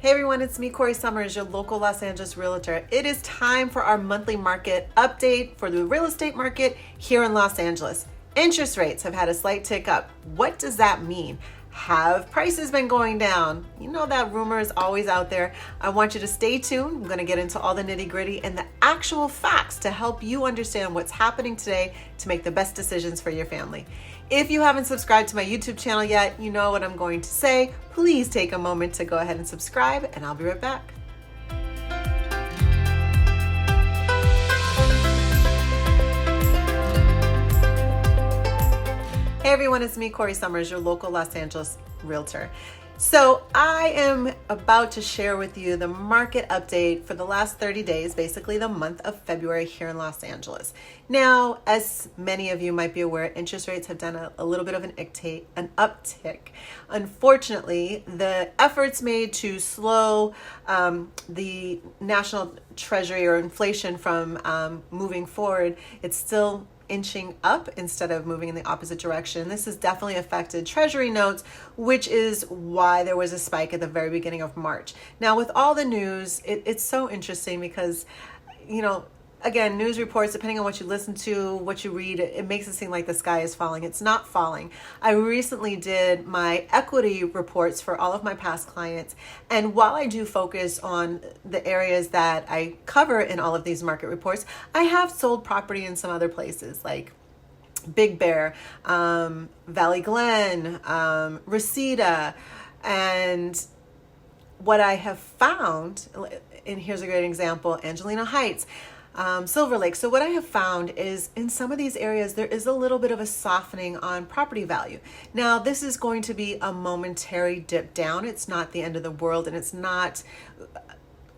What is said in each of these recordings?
Hey everyone, it's me, Corrie Sommers, your local Los Angeles realtor. It is time for our monthly market update for the real estate market here in Los Angeles. Interest rates have had a slight tick up. What does that mean? Have prices been going down? You know that rumor is always out there. I want you to stay tuned. I'm going to get into all the nitty-gritty and the actual facts to help you understand what's happening today to make the best decisions for your family. If you haven't subscribed to my YouTube channel yet, you know what I'm going to say. Please take a moment to go ahead and subscribe, and I'll be right back. Hey everyone, it's me, Corrie Sommers, your local Los Angeles realtor. So I am about to share with you the market update for the last 30 days, basically the month of February here in Los Angeles. Now, as many of you might be aware, interest rates have done a little bit of an uptick. Unfortunately, the efforts made to slow the national treasury or inflation from moving forward, it's still inching up instead of moving in the opposite direction. This has definitely affected Treasury notes, which is why there was a spike at the very beginning of March. Now, with all the news, it's so interesting because, again, news reports, depending on what you listen to, what you read, it makes it seem like the sky is falling. It's not falling. I recently did my equity reports for all of my past clients. And while I do focus on the areas that I cover in all of these market reports, I have sold property in some other places like Big Bear, Valley Glen, Reseda. And what I have found, and here's a great example, Angelina Heights, Silver Lake. So what I have found is in some of these areas, there is a little bit of a softening on property value. Now, this is going to be a momentary dip down. It's not the end of the world, and it's not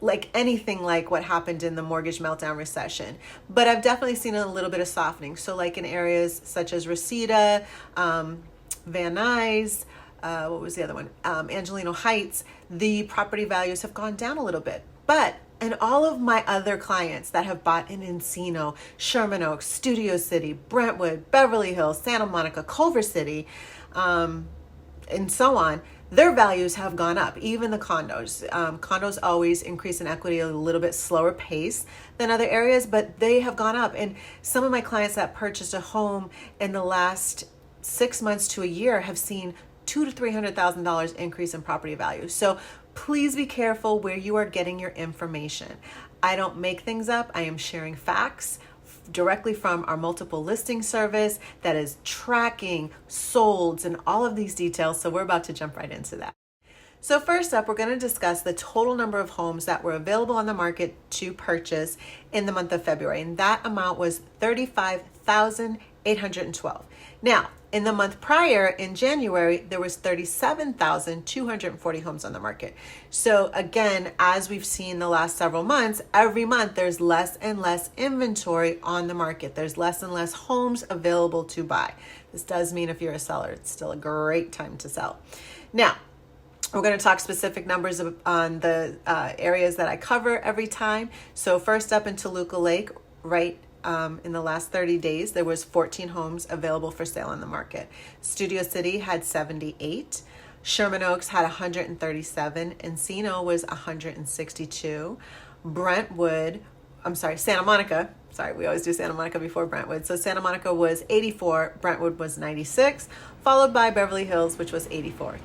like anything like what happened in the mortgage meltdown recession. But I've definitely seen a little bit of softening. So like in areas such as Reseda, Van Nuys, what was the other one? Angelino Heights, the property values have gone down a little bit. But and all of my other clients that have bought in Encino, Sherman Oaks, Studio City, Brentwood, Beverly Hills, Santa Monica, Culver City, and so on, their values have gone up. Even the condos. Condos always increase in equity at a little bit slower pace than other areas, but they have gone up. And some of my clients that purchased a home in the last 6 months to a year have seen $200,000 to $300,000 increase in property value. So please be careful where you are getting your information. I don't make things up. I am sharing facts directly from our multiple listing service that is tracking solds and all of these details. So we're about to jump right into that. So first up, we're going to discuss the total number of homes that were available on the market to purchase in the month of February. And that amount was 35,812. Now, in the month prior, in January, there was 37,240 homes on the market. So again, as we've seen the last several months, every month there's less and less inventory on the market. There's less and less homes available to buy. This does mean if you're a seller, it's still a great time to sell. Now, we're going to talk specific numbers on the areas that I cover every time. So first up in Toluca Lake, in the last 30 days, there was 14 homes available for sale on the market. Studio City had 78. Sherman Oaks had 137. Encino was 162. Santa Monica. Sorry, we always do Santa Monica before Brentwood. So Santa Monica was 84. Brentwood was 96, followed by Beverly Hills, which was 84.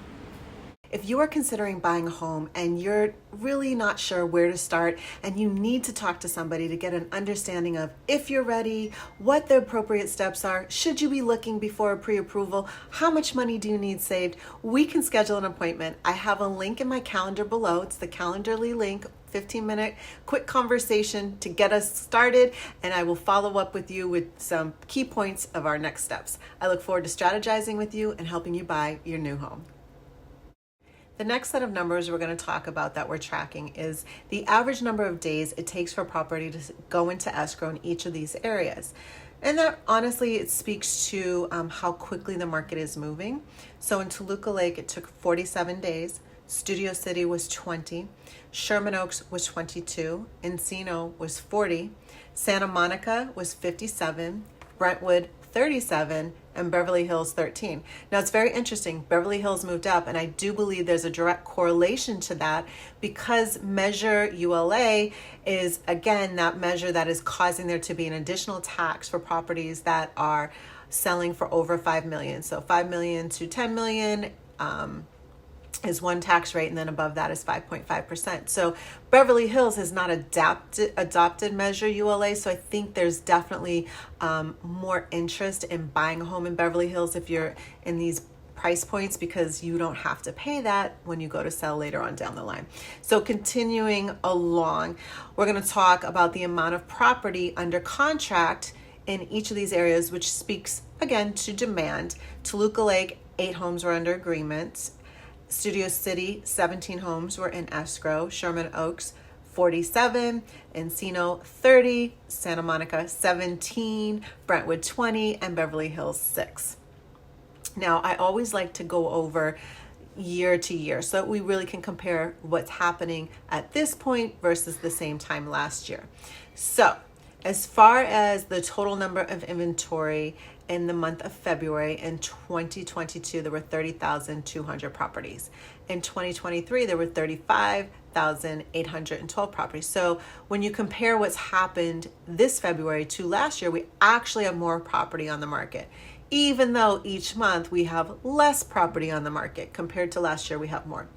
If you are considering buying a home and you're really not sure where to start and you need to talk to somebody to get an understanding of if you're ready, what the appropriate steps are, should you be looking before a pre-approval, how much money do you need saved, we can schedule an appointment. I have a link in my calendar below. It's the Calendarly link, 15-minute quick conversation to get us started, and I will follow up with you with some key points of our next steps. I look forward to strategizing with you and helping you buy your new home. The next set of numbers we're going to talk about that we're tracking is the average number of days it takes for property to go into escrow in each of these areas. And that honestly, it speaks to how quickly the market is moving. So in Toluca Lake, it took 47 days. Studio City was 20. Sherman Oaks was 22. Encino was 40. Santa Monica was 57. Brentwood, 37. and Beverly Hills 13. Now it's very interesting. Beverly Hills moved up, and I do believe there's a direct correlation to that because measure ULA is, again, that measure that is causing there to be an additional tax for properties that are selling for over 5 million. So 5 million to 10 million is one tax rate, and then above that is 5.5%. So Beverly Hills has not adopted measure ULA, so I think there's definitely more interest in buying a home in Beverly Hills if you're in these price points, because you don't have to pay that when you go to sell later on down the line. So continuing along, we're going to talk about the amount of property under contract in each of these areas, which speaks again to demand. Toluca Lake, 8 homes were under agreement. Studio City, 17 homes were in escrow. Sherman Oaks, 47. Encino, 30. Santa Monica, 17. Brentwood, 20. And Beverly Hills, 6. Now, I always like to go over year to year so that we really can compare what's happening at this point versus the same time last year. So, as far as the total number of inventory in the month of February in 2022, there were 30,200 properties. In 2023, there were 35,812 properties. So when you compare what's happened this February to last year, we actually have more property on the market. Even though each month we have less property on the market compared to last year, we have more.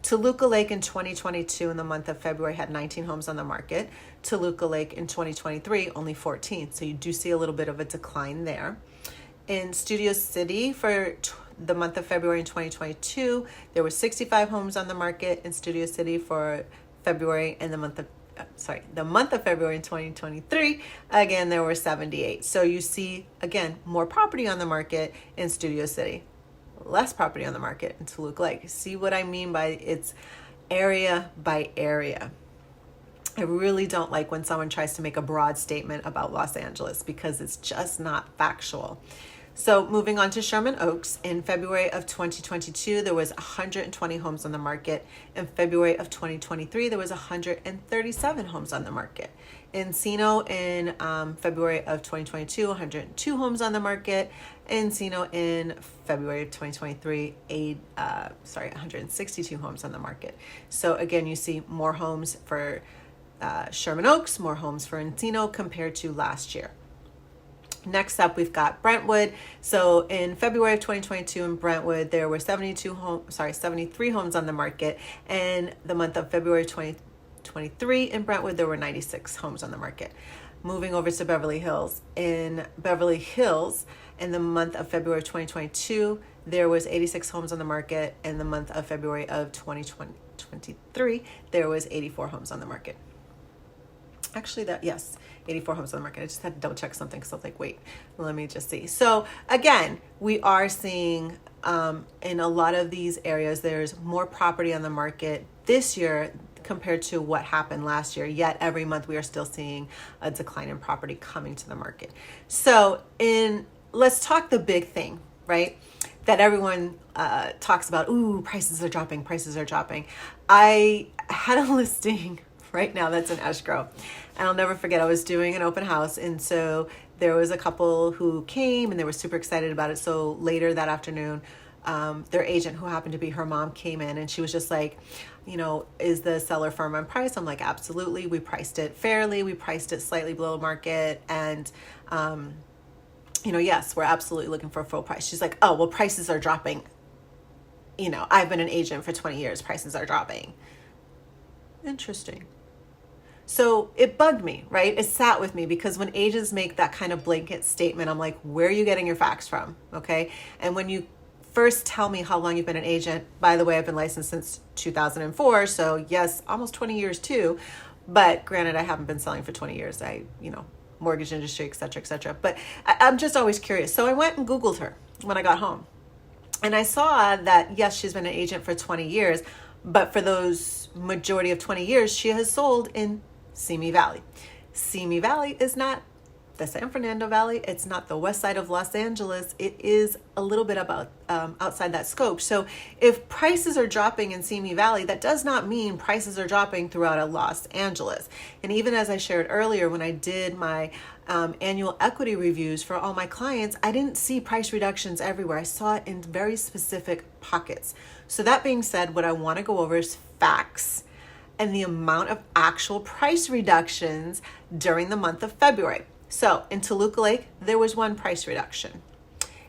Toluca Lake in 2022 in the month of February had 19 homes on the market. Toluca Lake in 2023, only 14. So you do see a little bit of a decline there. In Studio City for the month of February in 2022, there were 65 homes on the market in Studio City for February, and the month of February in 2023, again, there were 78. So you see, again, more property on the market in Studio City, less property on the market in Toluca Lake. See what I mean by it's area by area. I really don't like when someone tries to make a broad statement about Los Angeles because it's just not factual. So moving on to Sherman Oaks, in February of 2022, there was 120 homes on the market. In February of 2023, there was 137 homes on the market. Encino in February of 2022, 102 homes on the market. Encino in February of 2023, 162 homes on the market. So again, you see more homes for Sherman Oaks, more homes for Encino compared to last year. Next up, we've got Brentwood. So in February of 2022 in Brentwood, there were 73 homes on the market. And the month of February 2023 in Brentwood, there were 96 homes on the market. Moving over to Beverly Hills. In Beverly Hills, in the month of February 2022, there was 86 homes on the market. In the month of February of 2023, there was 84 homes on the market. Actually, 84 homes on the market. I just had to double check something because I was like, wait, let me just see. So again, we are seeing in a lot of these areas, there's more property on the market this year compared to what happened last year. Yet every month we are still seeing a decline in property coming to the market. So let's talk the big thing, right? That everyone talks about, ooh, prices are dropping. I had a listing right now that's in escrow. And I'll never forget, I was doing an open house. And so there was a couple who came and they were super excited about it. So later that afternoon, their agent, who happened to be her mom, came in and she was just like, is the seller firm on price? I'm like, absolutely. We priced it fairly. We priced it slightly below market. And, yes, we're absolutely looking for a full price. She's like, oh, well, prices are dropping. I've been an agent for 20 years. Prices are dropping. Interesting. So it bugged me, right? It sat with me because when agents make that kind of blanket statement, I'm like, where are you getting your facts from? Okay. And when you first tell me how long you've been an agent, by the way, I've been licensed since 2004. So yes, almost 20 years too. But granted, I haven't been selling for 20 years. Mortgage industry, et cetera, et cetera. But I'm just always curious. So I went and Googled her when I got home. And I saw that, yes, she's been an agent for 20 years. But for those majority of 20 years, she has sold in Simi Valley. Simi Valley is not the San Fernando Valley. It's not the west side of Los Angeles. It is a little bit about outside that scope. So if prices are dropping in Simi Valley, that does not mean prices are dropping throughout Los Angeles. And even as I shared earlier, when I did my annual equity reviews for all my clients, I didn't see price reductions everywhere. I saw it in very specific pockets. So that being said, what I want to go over is facts and the amount of actual price reductions during the month of February. So in Toluca Lake, there was 1 price reduction.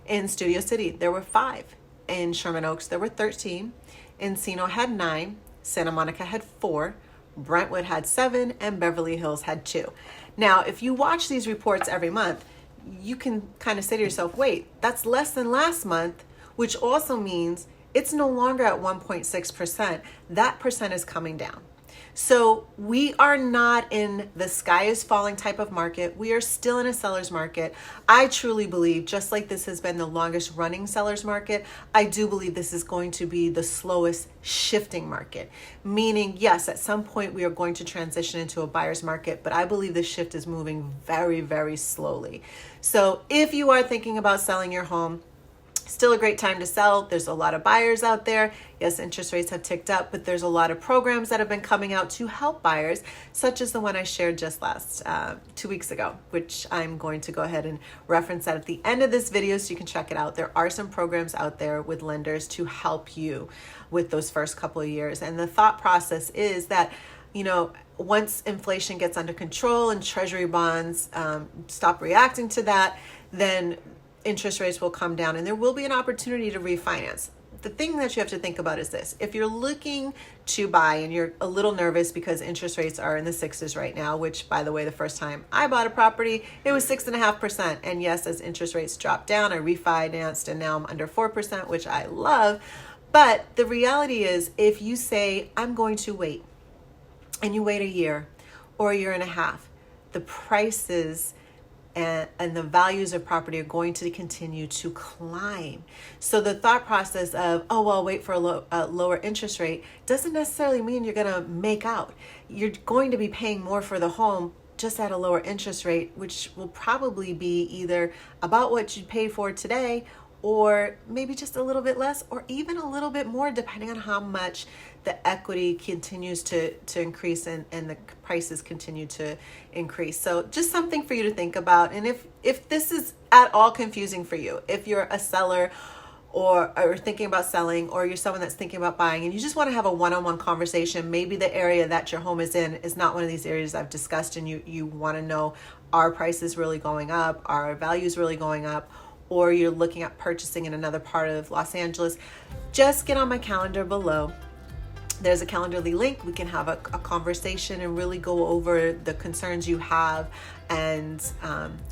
In Studio City, there were 5. In Sherman Oaks, there were 13. Encino had 9. Santa Monica had 4. Brentwood had 7. And Beverly Hills had 2. Now, if you watch these reports every month, you can kind of say to yourself, wait, that's less than last month, which also means it's no longer at 1.6%. That percent is coming down. So we are not in the sky is falling type of market. We are still in a seller's market. I truly believe, just like this has been the longest running seller's market, I do believe this is going to be the slowest shifting market. Meaning, yes, at some point we are going to transition into a buyer's market, but I believe the shift is moving very, very slowly. So if you are thinking about selling your home, still a great time to sell. There's a lot of buyers out there. Yes, interest rates have ticked up, but there's a lot of programs that have been coming out to help buyers, such as the one I shared just 2 weeks ago, which I'm going to go ahead and reference that at the end of this video so you can check it out. There are some programs out there with lenders to help you with those first couple of years. And the thought process is that, you know, once inflation gets under control and treasury bonds stop reacting to that, then interest rates will come down and there will be an opportunity to refinance. The thing that you have to think about is this. If you're looking to buy and you're a little nervous because interest rates are in the 6s right now, which, by the way, the first time I bought a property, it was 6.5%. And yes, as interest rates dropped down, I refinanced and now I'm under 4%, which I love. But the reality is, if you say, I'm going to wait, and you wait a year or a year and a half, the prices and the values of property are going to continue to climb. So the thought process of, oh, well, wait for a lower interest rate doesn't necessarily mean you're going to make out. You're going to be paying more for the home just at a lower interest rate, which will probably be either about what you paid for today or maybe just a little bit less or even a little bit more, depending on how much the equity continues to increase and the prices continue to increase. So just something for you to think about. And if this is at all confusing for you, if you're a seller or thinking about selling, or you're someone that's thinking about buying and you just want to have a one-on-one conversation, maybe the area that your home is in is not one of these areas I've discussed, and you want to know, are prices really going up? Are values really going up? Or you're looking at purchasing in another part of Los Angeles, just get on my calendar below. There's a Calendly link. We can have a conversation and really go over the concerns you have, and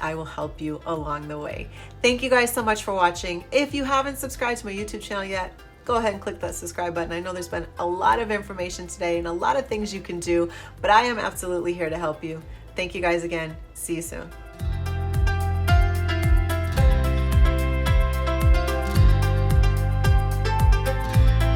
I will help you along the way. Thank you guys so much for watching. If you haven't subscribed to my YouTube channel yet, go ahead and click that subscribe button. I know there's been a lot of information today and a lot of things you can do, but I am absolutely here to help you. Thank you guys again. See you soon.